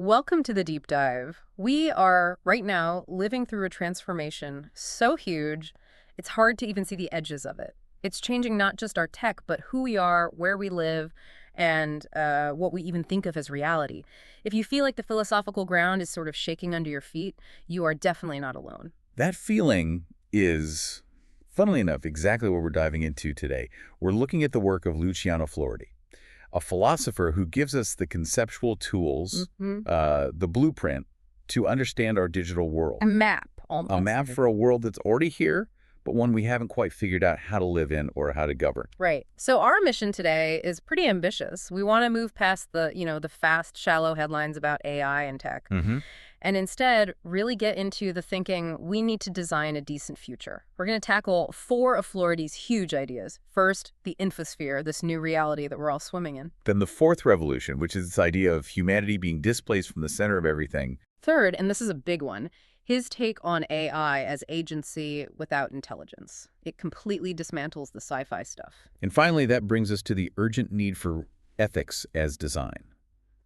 Welcome to the deep dive. We are right now living through a transformation so huge, it's hard to even see the edges of it. It's changing not just our tech, but who we are, where we live, and what we even think of as reality. If you feel like the philosophical ground is sort of shaking under your feet, you are definitely not alone. That feeling is, funnily enough, exactly what we're diving into today. We're looking at the work of Luciano Floridi, a philosopher who gives us the conceptual tools, the blueprint, to understand our digital world. A map, A almost. map for a world that's already here, but one we haven't quite figured out how to live in or how to govern. Right. So our mission today is pretty ambitious. We want to move past the fast, shallow headlines about AI and tech, and instead really get into the thinking we need to design a decent future. We're going to tackle 4 of Floridi's huge ideas. First, the Infosphere, this new reality that we're all swimming in. Then the fourth revolution, which is this idea of humanity being displaced from the center of everything. Third, and this is a big one, his take on AI as agency without intelligence. It completely dismantles the sci-fi stuff. And finally, that brings us to the urgent need for ethics as design.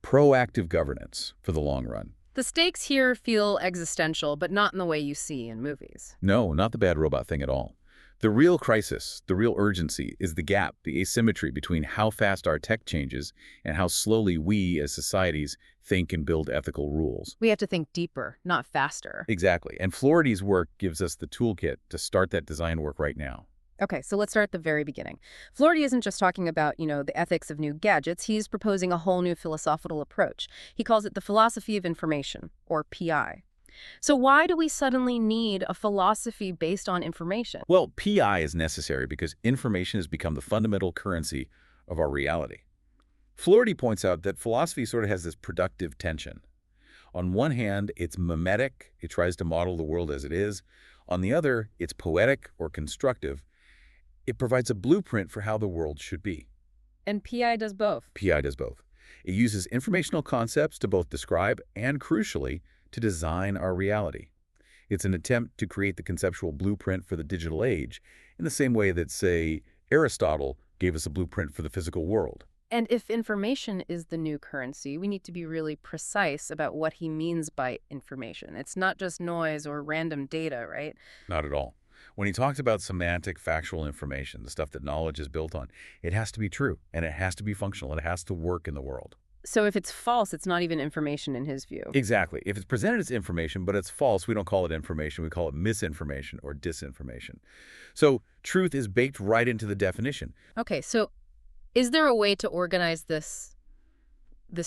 Proactive governance for the long run. The stakes here feel existential, but not in the way you see in movies. No, not the bad robot thing at all. The real crisis, the real urgency, is the gap, the asymmetry between how fast our tech changes and how slowly we, as societies, think and build ethical rules. We have to think deeper, not faster. Exactly. And Floridi's work gives us the toolkit to start that design work right now. Okay, so let's start at the very beginning. Floridi isn't just talking about, the ethics of new gadgets. He's proposing a whole new philosophical approach. He calls it the philosophy of information, or PI. So why do we suddenly need a philosophy based on information? Well, PI is necessary because information has become the fundamental currency of our reality. Floridi points out that philosophy sort of has this productive tension. On one hand, it's mimetic. It tries to model the world as it is. On the other, it's poetic or constructive. It provides a blueprint for how the world should be. And PI does both. PI does both. It uses informational concepts to both describe and, crucially, to design our reality. It's an attempt to create the conceptual blueprint for the digital age in the same way that, say, Aristotle gave us a blueprint for the physical world. And if information is the new currency, we need to be really precise about what he means by information. It's not just noise or random data, right? Not at all. When he talks about semantic, factual information, the stuff that knowledge is built on, it has to be true, and it has to be functional, and it has to work in the world. So if it's false, it's not even information in his view. Exactly. If it's presented as information, but it's false, we don't call it information. We call it misinformation or disinformation. So truth is baked right into the definition. Okay, so is there a way to organize this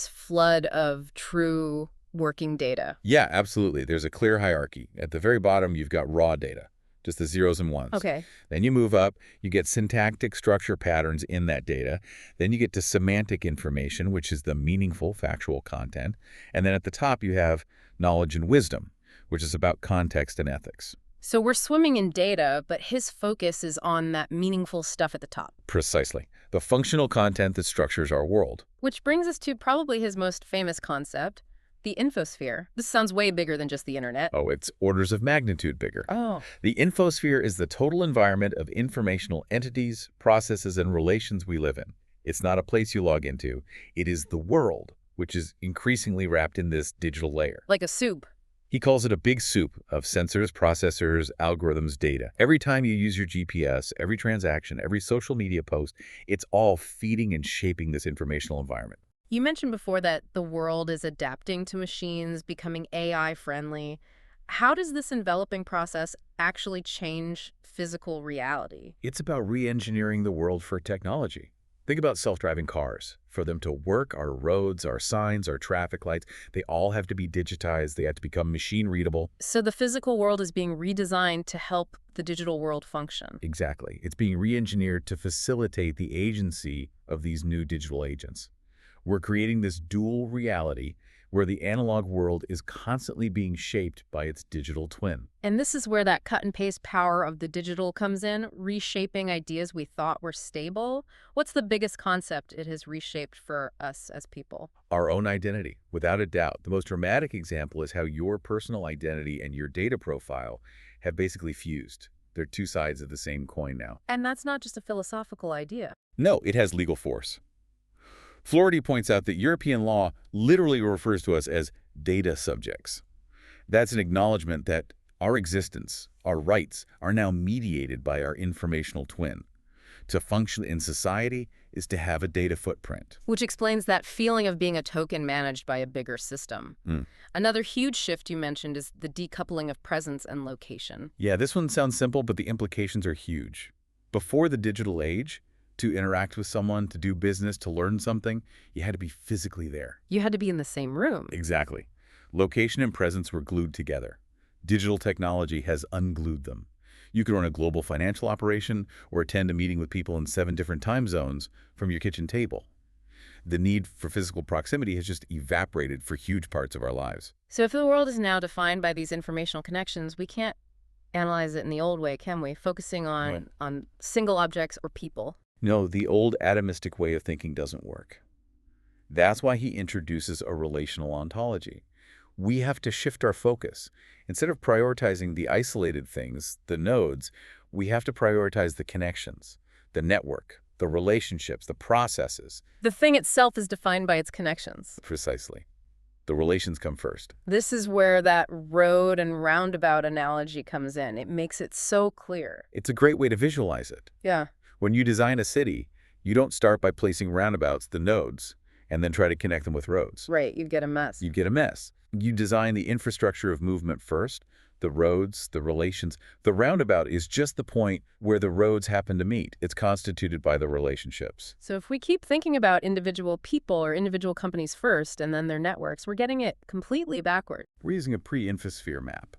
flood of true working data? Yeah, absolutely. There's a clear hierarchy. At the very bottom, you've got raw data, just the zeros and ones. Okay. Then you move up, you get syntactic structure patterns in that data. Then you get to semantic information, which is the meaningful, factual content. And then at the top, you have knowledge and wisdom, which is about context and ethics. So we're swimming in data, but his focus is on that meaningful stuff at the top. Precisely. The functional content that structures our world. Which brings us to probably his most famous concept, the infosphere. This sounds way bigger than just the internet. Oh, it's orders of magnitude bigger. Oh. The infosphere is the total environment of informational entities, processes, and relations we live in. It's not a place you log into. It is the world, which is increasingly wrapped in this digital layer. Like a soup. He calls it a big soup of sensors, processors, algorithms, data. Every time you use your GPS, every transaction, every social media post, it's all feeding and shaping this informational environment. You mentioned before that the world is adapting to machines, becoming AI-friendly. How does this enveloping process actually change physical reality? It's about re-engineering the world for technology. Think about self-driving cars. For them to work, our roads, our signs, our traffic lights, they all have to be digitized. They have to become machine-readable. So the physical world is being redesigned to help the digital world function. Exactly. It's being re-engineered to facilitate the agency of these new digital agents. We're creating this dual reality where the analog world is constantly being shaped by its digital twin. And this is where that cut and paste power of the digital comes in, reshaping ideas we thought were stable. What's the biggest concept it has reshaped for us as people? Our own identity, without a doubt. The most dramatic example is how your personal identity and your data profile have basically fused. They're two sides of the same coin now. And that's not just a philosophical idea. No, it has legal force. Floridi points out that European law literally refers to us as data subjects. That's an acknowledgement that our existence, our rights, are now mediated by our informational twin. To function in society is to have a data footprint. Which explains that feeling of being a token managed by a bigger system. Another huge shift you mentioned is the decoupling of presence and location. Yeah, this one sounds simple, but the implications are huge. Before the digital age, to interact with someone, to do business, to learn something, you had to be physically there. You had to be in the same room. Exactly. Location and presence were glued together. Digital technology has unglued them. You could run a global financial operation or attend a meeting with people in 7 different time zones from your kitchen table. The need for physical proximity has just evaporated for huge parts of our lives. So if the world is now defined by these informational connections, we can't analyze it in the old way, can we? Focusing on single objects or people. No, the old atomistic way of thinking doesn't work. That's why he introduces a relational ontology. We have to shift our focus. Instead of prioritizing the isolated things, the nodes, we have to prioritize the connections, the network, the relationships, the processes. The thing itself is defined by its connections. Precisely. The relations come first. This is where that road and roundabout analogy comes in. It makes it so clear. It's a great way to visualize it. Yeah. When you design a city, you don't start by placing roundabouts, the nodes, and then try to connect them with roads. Right, you'd get a mess. You get a mess. You design the infrastructure of movement first, the roads, the relations. The roundabout is just the point where the roads happen to meet. It's constituted by the relationships. So if we keep thinking about individual people or individual companies first and then their networks, we're getting it completely backward. We're using a pre-Infosphere map.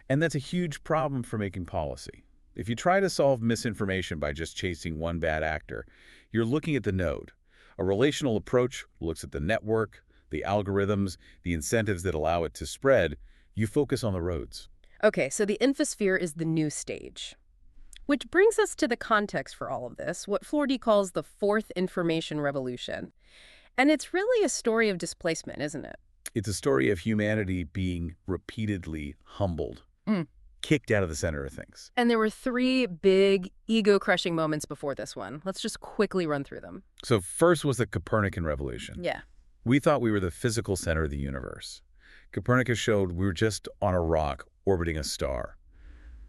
And that's a huge problem for making policy. If you try to solve misinformation by just chasing one bad actor, you're looking at the node. A relational approach looks at the network, the algorithms, the incentives that allow it to spread. You focus on the roads. Okay, so the Infosphere is the new stage. Which brings us to the context for all of this, what Floridi calls the fourth information revolution. And it's really a story of displacement, isn't it? It's a story of humanity being repeatedly humbled, kicked out of the center of things. And there were 3 big ego-crushing moments before this one. Let's just quickly run through them. So first was the Copernican revolution. Yeah. We thought we were the physical center of the universe. Copernicus showed we were just on a rock orbiting a star.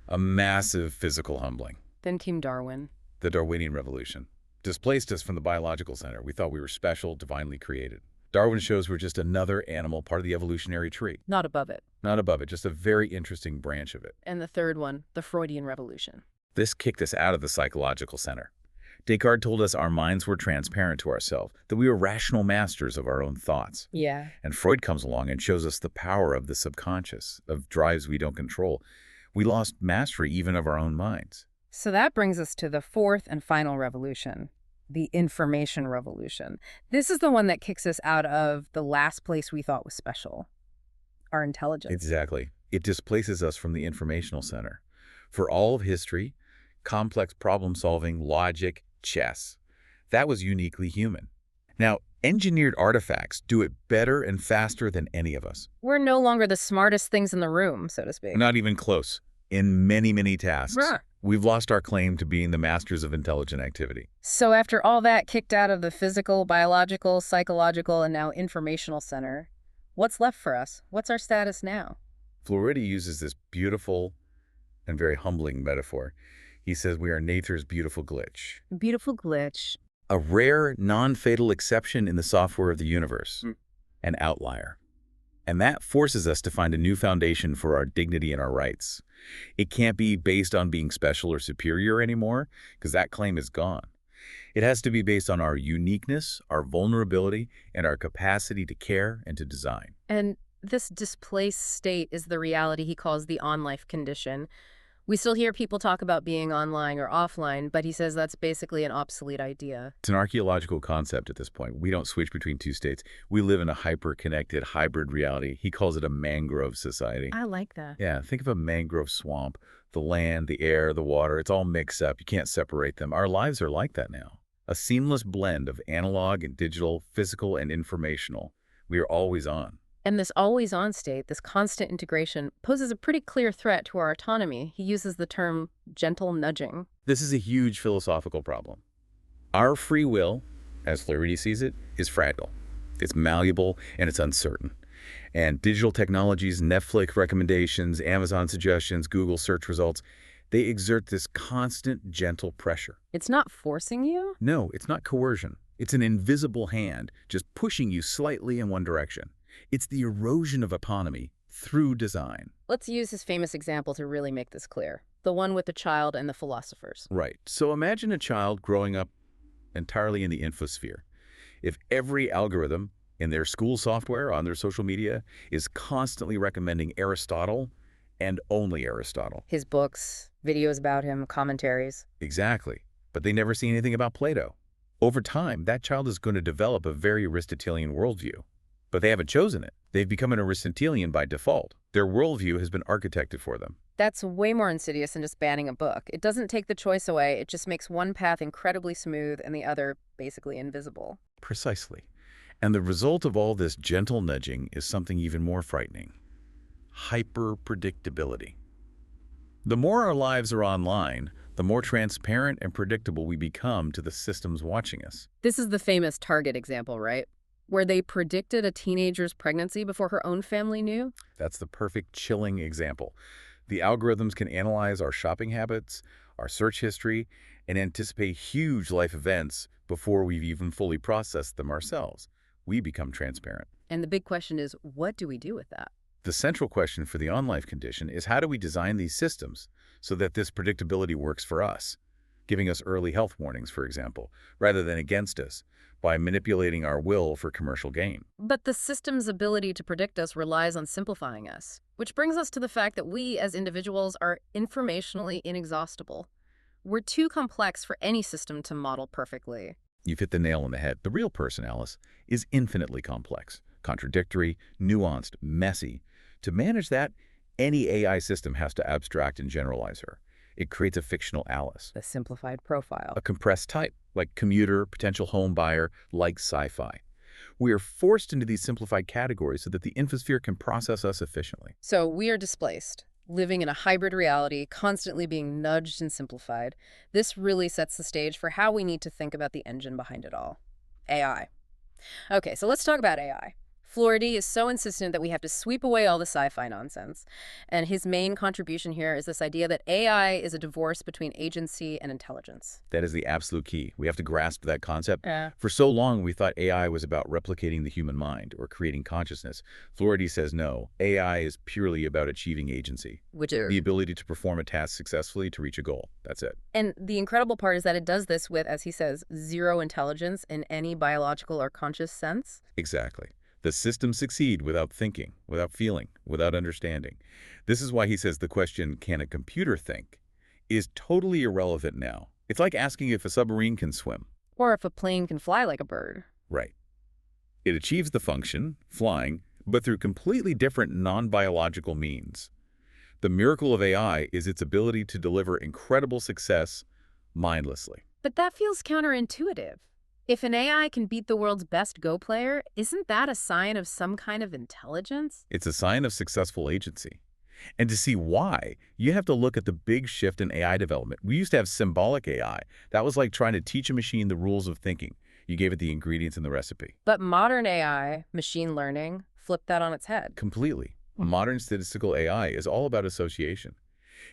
A massive physical humbling. Then came Darwin. The Darwinian revolution displaced us from the biological center. We thought we were special, divinely created. Darwin shows we're just another animal, part of the evolutionary tree. Not above it. Not above it, just a very interesting branch of it. And the third one, the Freudian revolution. This kicked us out of the psychological center. Descartes told us our minds were transparent to ourselves, that we were rational masters of our own thoughts. Yeah. And Freud comes along and shows us the power of the subconscious, of drives we don't control. We lost mastery even of our own minds. So that brings us to the fourth and final revolution, the information revolution. This is the one that kicks us out of the last place we thought was special, our intelligence. Exactly. It displaces us from the informational center. For all of history, complex problem-solving, logic, chess, that was uniquely human. Now, engineered artifacts do it better and faster than any of us. We're no longer the smartest things in the room, so to speak. Not even close. In many, many tasks, Bruh. we've lost our claim to being the masters of intelligent activity. So after all that kicked out of the physical, biological, psychological, and now informational center, what's left for us? What's our status now? Floridi uses this beautiful and very humbling metaphor. He says we are nature's beautiful glitch. Beautiful glitch. A rare, non-fatal exception in the software of the universe. An outlier. And that forces us to find a new foundation for our dignity and our rights. It can't be based on being special or superior anymore, because that claim is gone. It has to be based on our uniqueness, our vulnerability, and our capacity to care and to design. And this displaced state is the reality he calls the Onlife condition. We still hear people talk about being online or offline, but he says that's basically an obsolete idea. It's an archaeological concept at this point. We don't switch between two states. We live in a hyper-connected hybrid reality. He calls it a mangrove society. I like that. Yeah, think of a mangrove swamp. The land, the air, the water, it's all mixed up. You can't separate them. Our lives are like that now. A seamless blend of analog and digital, physical and informational. We are always on. And this always-on state, this constant integration, poses a pretty clear threat to our autonomy. He uses the term gentle nudging. This is a huge philosophical problem. Our free will as Floridi sees it, is fragile. It's malleable and it's uncertain. And digital technologies, Netflix recommendations, Amazon suggestions, Google search results, they exert this constant, gentle pressure. It's not forcing you? No, it's not coercion. It's an invisible hand just pushing you slightly in one direction. It's the erosion of autonomy through design. Let's use his famous example to really make this clear. The one with the child and the philosophers. Right. So imagine a child growing up entirely in the infosphere. If every algorithm in their school software, on their social media, is constantly recommending Aristotle and only Aristotle. His books, videos about him, commentaries. Exactly. But they never see anything about Plato. Over time, that child is going to develop a very Aristotelian worldview. But they haven't chosen it. They've become an Aristotelian by default. Their worldview has been architected for them. That's way more insidious than just banning a book. It doesn't take the choice away. It just makes one path incredibly smooth and the other basically invisible. Precisely. And the result of all this gentle nudging is something even more frightening. Hyper-predictability. The more our lives are online, the more transparent and predictable we become to the systems watching us. This is the famous Target example, right? Where they predicted a teenager's pregnancy before her own family knew? That's the perfect chilling example. The algorithms can analyze our shopping habits, our search history, and anticipate huge life events before we've even fully processed them ourselves. We become transparent. And the big question is, what do we do with that? The central question for the Onlife condition is, how do we design these systems so that this predictability works for us, giving us early health warnings, for example, rather than against us, by manipulating our will for commercial gain. But the system's ability to predict us relies on simplifying us, which brings us to the fact that we as individuals are informationally inexhaustible. We're too complex for any system to model perfectly. You've hit the nail on the head. The real person, Alice, is infinitely complex, contradictory, nuanced, messy. To manage that, any AI system has to abstract and generalize her. It creates a fictional Alice. The simplified profile. A compressed type, like commuter, potential home buyer, like sci-fi. We are forced into these simplified categories so that the Infosphere can process us efficiently. So we are displaced, living in a hybrid reality, constantly being nudged and simplified. This really sets the stage for how we need to think about the engine behind it all. AI. Okay, so let's talk about AI. Floridi is so insistent that we have to sweep away all the sci-fi nonsense. And his main contribution here is this idea that AI is a divorce between agency and intelligence. That is the absolute key. We have to grasp that concept. Yeah. For so long, we thought AI was about replicating the human mind or creating consciousness. Floridi says no. AI is purely about achieving agency. Which is the ability to perform a task successfully to reach a goal. That's it. And the incredible part is that it does this with, as he says, zero intelligence in any biological or conscious sense. Exactly. The systems succeed without thinking, without feeling, without understanding. This is why he says the question, can a computer think, is totally irrelevant now. It's like asking if a submarine can swim. Or if a plane can fly like a bird. Right. It achieves the function, flying, but through completely different non-biological means. The miracle of AI is its ability to deliver incredible success mindlessly. But that feels counterintuitive. If an AI can beat the world's best Go player, isn't that a sign of some kind of intelligence? It's a sign of successful agency. And to see why, you have to look at the big shift in AI development. We used to have symbolic AI. That was like trying to teach a machine the rules of thinking. You gave it the ingredients in the recipe. But modern AI, machine learning, flipped that on its head. Completely. Modern statistical AI is all about association.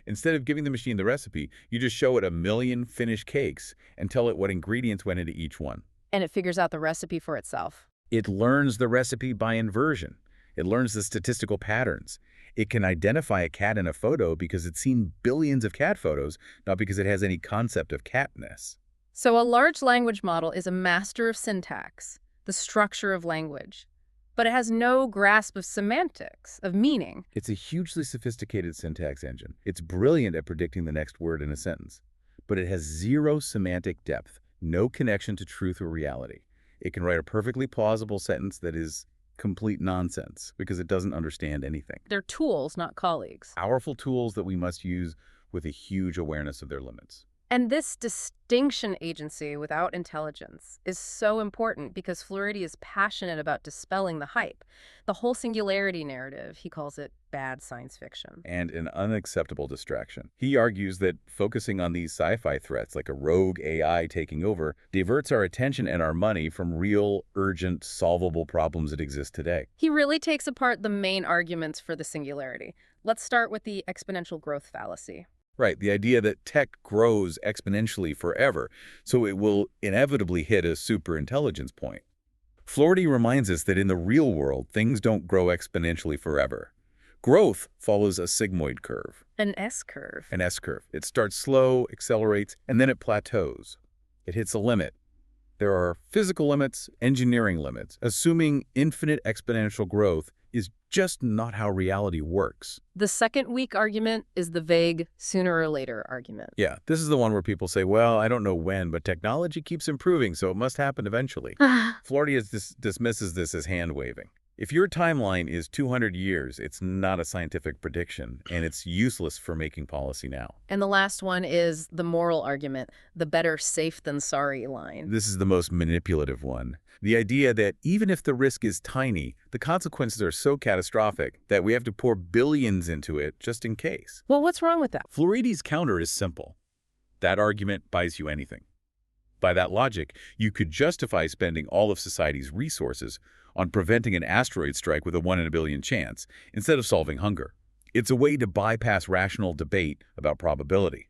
Instead of giving the machine the recipe, you just show it a million finished cakes and tell it what ingredients went into each one. And it figures out the recipe for itself. It learns the recipe by inversion. It learns the statistical patterns. It can identify a cat in a photo because it's seen billions of cat photos, not because it has any concept of catness. So a large language model is a master of syntax, the structure of language. But it has no grasp of semantics, of meaning. It's a hugely sophisticated syntax engine. It's brilliant at predicting the next word in a sentence. But it has zero semantic depth, no connection to truth or reality. It can write a perfectly plausible sentence that is complete nonsense because it doesn't understand anything. They're tools, not colleagues. Powerful tools that we must use with a huge awareness of their limits. And this distinction agency without intelligence is so important because Floridi is passionate about dispelling the hype. The whole singularity narrative, he calls it bad science fiction. And an unacceptable distraction. He argues that focusing on these sci-fi threats, like a rogue AI taking over, diverts our attention and our money from real, urgent, solvable problems that exist today. He really takes apart the main arguments for the singularity. Let's start with the exponential growth fallacy. Right, the idea that tech grows exponentially forever, so it will inevitably hit a superintelligence point. Floridi reminds us that in the real world, things don't grow exponentially forever. Growth follows a sigmoid curve, An S-curve. an S-curve. It starts slow, accelerates, and then it plateaus. It hits a limit. There are physical limits, engineering limits. Assuming infinite exponential growth is just not how reality works. The second weak argument is the vague sooner or later argument. Yeah, this is the one where people say, well, I don't know when, but technology keeps improving, so it must happen eventually. Floridi dismisses this as hand-waving. If your timeline is 200 years, it's not a scientific prediction, and it's useless for making policy now. And the last one is the moral argument, the better safe than sorry line. This is the most manipulative one. The idea that even if the risk is tiny, the consequences are so catastrophic that we have to pour billions into it just in case. Well, what's wrong with that? Floridi's counter is simple. That argument buys you anything. By that logic, you could justify spending all of society's resources on preventing an asteroid strike with a 1 in a billion chance, instead of solving hunger. It's a way to bypass rational debate about probability.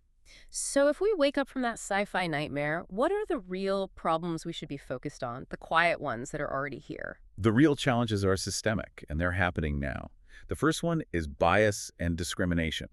So if we wake up from that sci-fi nightmare, what are the real problems we should be focused on, the quiet ones that are already here? The real challenges are systemic, and they're happening now. The first one is bias and discrimination,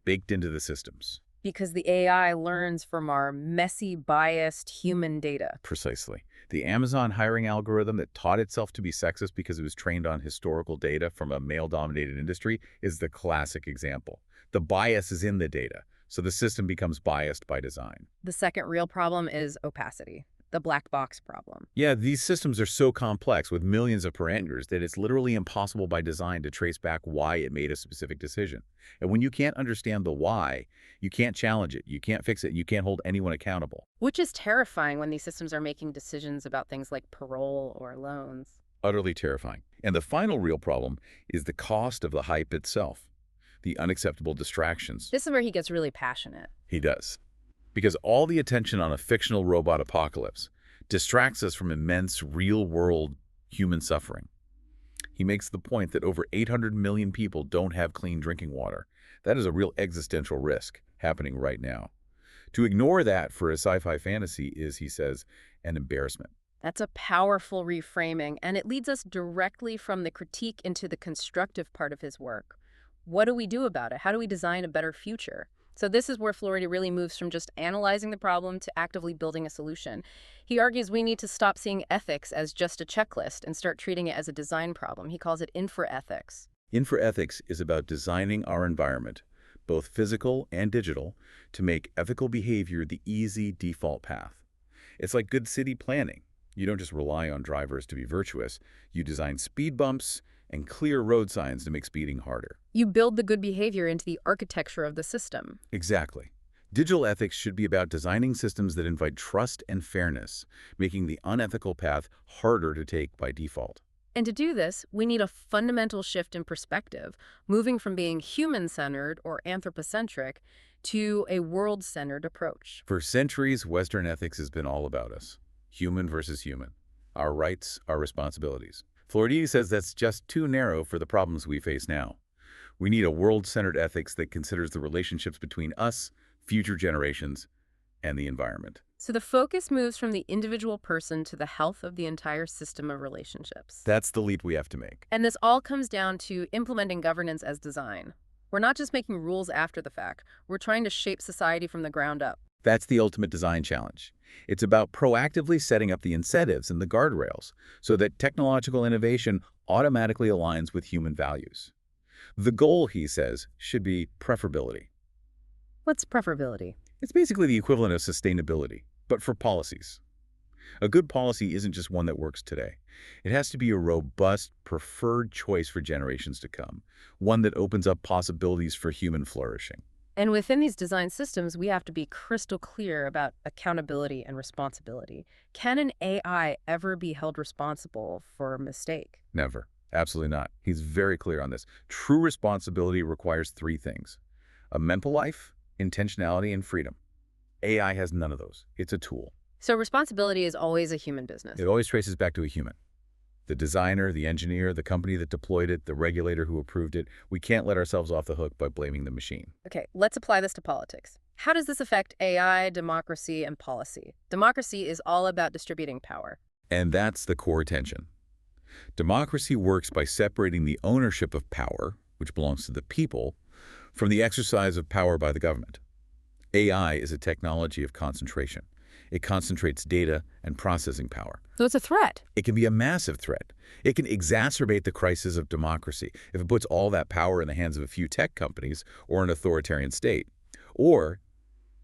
baked into the systems. Because the AI learns from our messy, biased human data. Precisely. The Amazon hiring algorithm that taught itself to be sexist because it was trained on historical data from a male-dominated industry is the classic example. The bias is in the data, so the system becomes biased by design. The second real problem is opacity, the black box problem. Yeah, these systems are so complex with millions of parameters that it's literally impossible by design to trace back why it made a specific decision. And when you can't understand the why, you can't challenge it, you can't fix it, you can't hold anyone accountable. Which is terrifying when these systems are making decisions about things like parole or loans. Utterly terrifying. And the final real problem is the cost of the hype itself, the unacceptable distractions. This is where he gets really passionate. He does. Because all the attention on a fictional robot apocalypse distracts us from immense, real-world human suffering. He makes the point that over 800 million people don't have clean drinking water. That is a real existential risk happening right now. To ignore that for a sci-fi fantasy is, he says, an embarrassment. That's a powerful reframing, and it leads us directly from the critique into the constructive part of his work. What do we do about it? How do we design a better future? So this is where Floridi really moves from just analyzing the problem to actively building a solution. He argues we need to stop seeing ethics as just a checklist and start treating it as a design problem. He calls it infra-ethics. Infra-ethics is about designing our environment, both physical and digital, to make ethical behavior the easy default path. It's like good city planning. You don't just rely on drivers to be virtuous. You design speed bumps and clear road signs to make speeding harder. You build the good behavior into the architecture of the system. Exactly. Digital ethics should be about designing systems that invite trust and fairness, making the unethical path harder to take by default. And to do this, we need a fundamental shift in perspective, moving from being human-centered or anthropocentric to a world-centered approach. For centuries, Western ethics has been all about us. Human versus human. Our rights, our responsibilities. Floridi says that's just too narrow for the problems we face now. We need a world-centered ethics that considers the relationships between us, future generations, and the environment. So the focus moves from the individual person to the health of the entire system of relationships. That's the leap we have to make. And this all comes down to implementing governance as design. We're not just making rules after the fact. We're trying to shape society from the ground up. That's the ultimate design challenge. It's about proactively setting up the incentives and the guardrails so that technological innovation automatically aligns with human values. The goal, he says, should be preferability. What's preferability? It's basically the equivalent of sustainability, but for policies. A good policy isn't just one that works today. It has to be a robust, preferred choice for generations to come, one that opens up possibilities for human flourishing. And within these design systems, we have to be crystal clear about accountability and responsibility. Can an AI ever be held responsible for a mistake? Never. Absolutely not. He's very clear on this. True responsibility requires three things: a mental life, intentionality, and freedom. AI has none of those. It's a tool. So responsibility is always a human business. It always traces back to a human. The designer, the engineer, the company that deployed it, the regulator who approved it. We can't let ourselves off the hook by blaming the machine. Okay, let's apply this to politics. How does this affect AI, democracy, and policy? Democracy is all about distributing power. And that's the core tension. Democracy works by separating the ownership of power, which belongs to the people, from the exercise of power by the government. AI is a technology of concentration. It concentrates data and processing power. So it's a threat. It can be a massive threat. It can exacerbate the crisis of democracy if it puts all that power in the hands of a few tech companies or an authoritarian state. Or,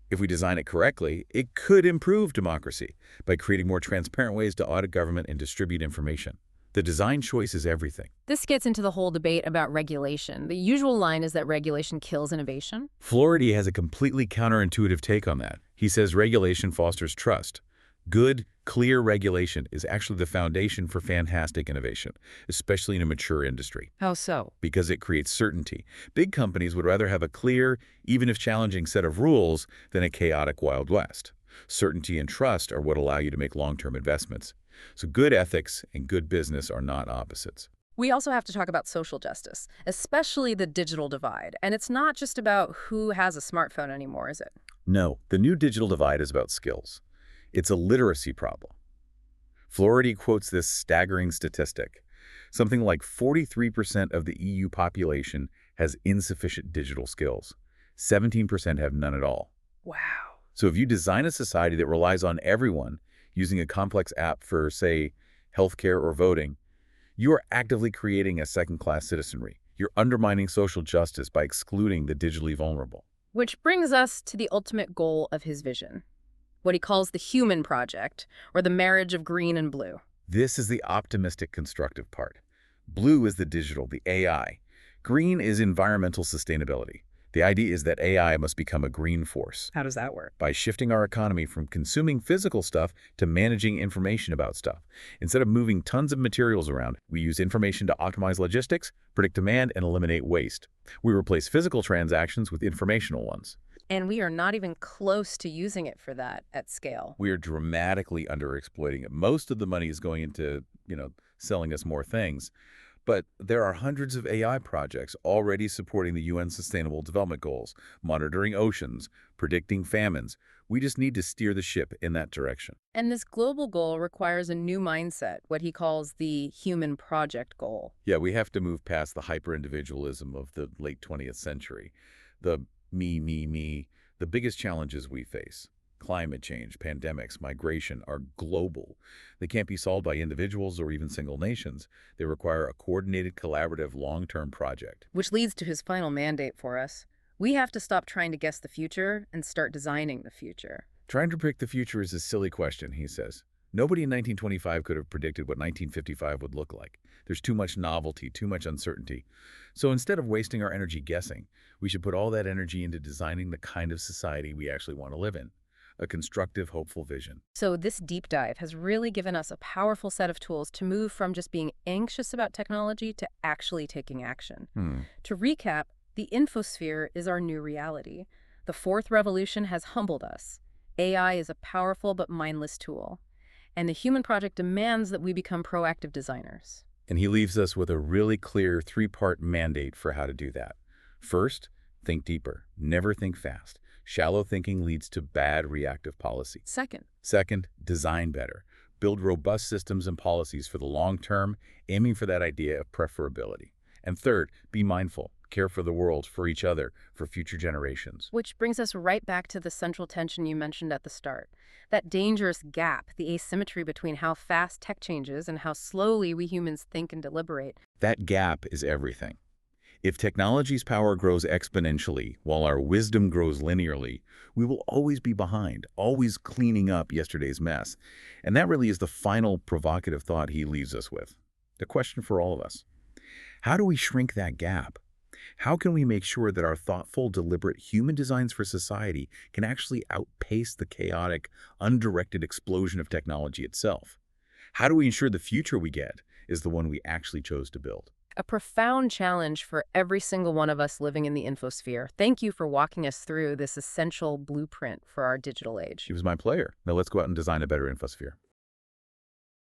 if we design it correctly, it could improve democracy by creating more transparent ways to audit government and distribute information. The design choice is everything. This gets into the whole debate about regulation. The usual line is that regulation kills innovation. Floridi has a completely counterintuitive take on that. He says regulation fosters trust. Good, clear regulation is actually the foundation for fantastic innovation, especially in a mature industry, How so? because it creates certainty. Big companies would rather have a clear, even if challenging, set of rules than a chaotic Wild West. Certainty and trust are what allow you to make long-term investments. So good ethics and good business are not opposites. We also have to talk about social justice, especially the digital divide. And it's not just about who has a smartphone anymore, is it? No, the new digital divide is about skills. It's a literacy problem. Floridi quotes this staggering statistic. Something like 43% of the EU population has insufficient digital skills. 17% have none at all. Wow. So if you design a society that relies on everyone using a complex app for, say, healthcare or voting, you are actively creating a second-class citizenry. You're undermining social justice by excluding the digitally vulnerable. Which brings us to the ultimate goal of his vision, what he calls the human project, or the marriage of green and blue. This is the optimistic, constructive part. Blue is the digital, the AI. Green is environmental sustainability. The idea is that AI must become a green force How does that work? by shifting our economy from consuming physical stuff to managing information about stuff. Instead of moving tons of materials around, we use information to optimize logistics, predict demand, and eliminate waste. We replace physical transactions with informational ones. And we are not even close to using it for that at scale. We are dramatically underexploiting it. Most of the money is going into, selling us more things. But there are hundreds of AI projects already supporting the UN Sustainable Development Goals, monitoring oceans, predicting famines. We just need to steer the ship in that direction. And this global goal requires a new mindset, what he calls the human project goal. Yeah, we have to move past the hyper-individualism of the late 20th century. The me, me, me. The biggest challenges we face, climate change, pandemics, migration, are global. They can't be solved by individuals or even single nations. They require a coordinated, collaborative, long-term project. Which leads to his final mandate for us. We have to stop trying to guess the future and start designing the future. Trying to predict the future is a silly question, he says. Nobody in 1925 could have predicted what 1955 would look like. There's too much novelty, too much uncertainty. So instead of wasting our energy guessing, we should put all that energy into designing the kind of society we actually want to live in. A constructive, hopeful vision. So this deep dive has really given us a powerful set of tools to move from just being anxious about technology to actually taking action. To recap, the Infosphere is our new reality. The fourth revolution has humbled us. AI is a powerful but mindless tool. And the human project demands that we become proactive designers. And he leaves us with a really clear three-part mandate for how to do that. First, think deeper. Never think fast. Shallow thinking leads to bad reactive policy. Second, design better. Build robust systems and policies for the long term, aiming for that idea of preferability. And third, be mindful. Care for the world, for each other, for future generations. Which brings us right back to the central tension you mentioned at the start. That dangerous gap, the asymmetry between how fast tech changes and how slowly we humans think and deliberate. That gap is everything. If technology's power grows exponentially while our wisdom grows linearly, we will always be behind, always cleaning up yesterday's mess. And that really is the final provocative thought he leaves us with. The question for all of us: how do we shrink that gap? How can we make sure that our thoughtful, deliberate human designs for society can actually outpace the chaotic, undirected explosion of technology itself? How do we ensure the future we get is the one we actually chose to build? A profound challenge for every single one of us living in the infosphere. Thank you for walking us through this essential blueprint for our digital age. It was my pleasure. Now let's go out and design a better infosphere.